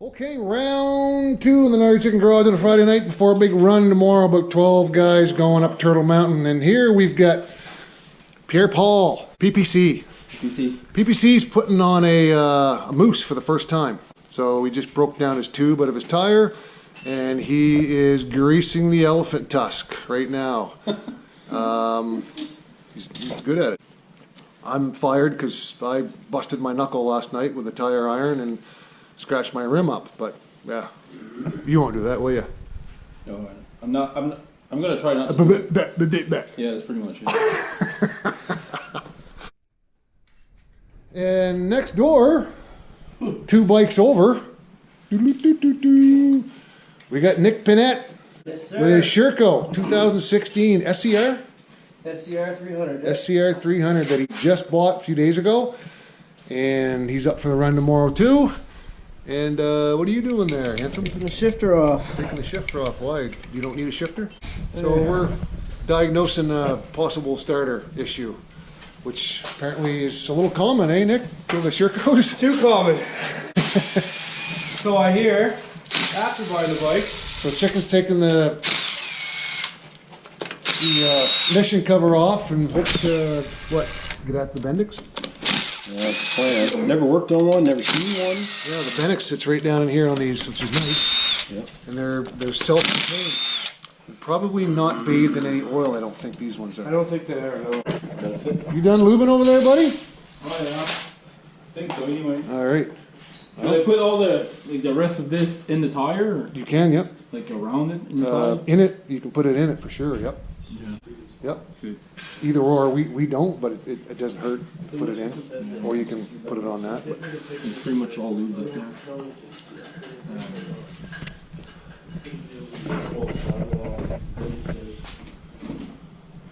Okay, round two in the GnarlyChicken garage on a Friday night before a big run tomorrow. About 12 guys going up Turtle Mountain. And here we've got Pierre-Paul, PPC. PPC's putting on a Mousse for the first time. So we just broke down his tube out of his tire, and he is greasing the elephant tusk right now. He's good at it. I'm fired because I busted my knuckle last night with a tire iron and scratched my rim up. But yeah, you won't do that, will you? No, I'm not. I'm gonna try not to. Yeah, that's pretty much it. And next door, 2 bikes over, we got Nick Pinette with his Sherco 2016 SCR? SCR 300. SCR 300 that he just bought a few days ago. And he's up for the run tomorrow too. And what are you doing there, handsome? Taking the shifter off. Taking the shifter off. Why? You don't need a shifter? So we're diagnosing a possible starter issue, which apparently is a little common, eh, Nick? For the Shercos? Too common. So I hear, after buying the bike. So Chicken's taking the mission cover off and hopes to, what, get at the Bendix? Yeah, that's the plan. I've never worked on one, never seen one. Yeah, the Bendix sits right down in here on these, which is nice. Yep. And they're self-contained. Probably not bathed in any oil, I don't think these ones I are. don't think they are, no. You done lubing over there, buddy? Oh yeah, I think so anyway. All right. Did I put all the rest of this in the tire? Or You can, yep. like around it inside? In it, you can put it in it for sure, yep. Yeah. Yep. Good. Either or, we don't, but it doesn't hurt to put it in. Or you can put it on that. But. It's pretty much all lubed up there.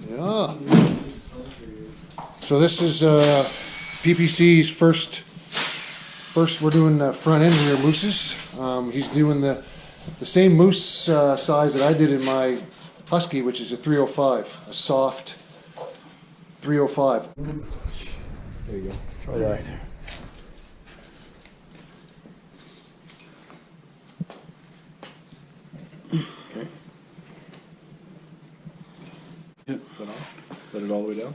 Yeah. So this is PPC's first we're doing the front end rear mousses. He's doing the same mousse size that I did in my Husky, which is a 305, a soft 305. There you go. Try that. Okay. Yep. Let off. Let it all the way down.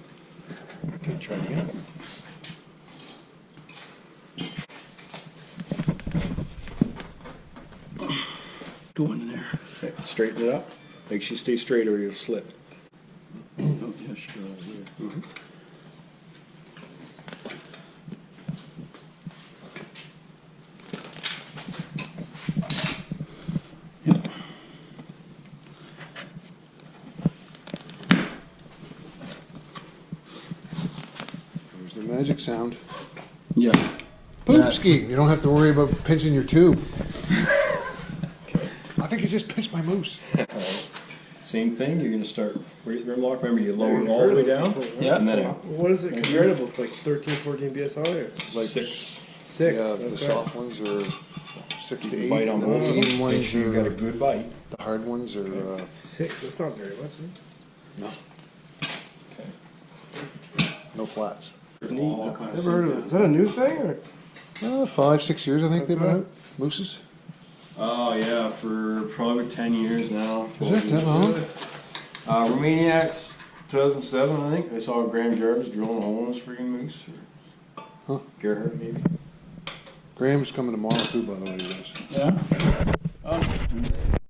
Okay, try it again. Go in there. Okay, straighten it up. Make sure you stay straight or you'll slip. Oh yeah, sure. Mm-hmm. Yep. There's the magic sound. Yeah. Poop ski. You don't have to worry about pinching your tube. I think you just pinched my moose. Same thing, you're going to start rim lock. Remember, you lower it all the way down. Yeah. And then What is it compared to? Like 13, 14 PSI or? like 6. 6. Yeah, Okay. the soft ones are 6 to 8. Bite on the both of medium them. Make ones sure you got a are, good bite. the hard ones are 6, that's not very much, is it? no, Okay. no flats. All kind of Never heard of it. Is that a new thing or? 5, 6 years I think they've been out. Mooses. Oh yeah, for probably 10 years now. Is that that long? Romaniacs, 2007 I think. I saw Graham Jarvis drilling a hole in his freaking moose. Or Huh. Gerhardt maybe. Graham's coming tomorrow too, by the way, you guys. Yeah.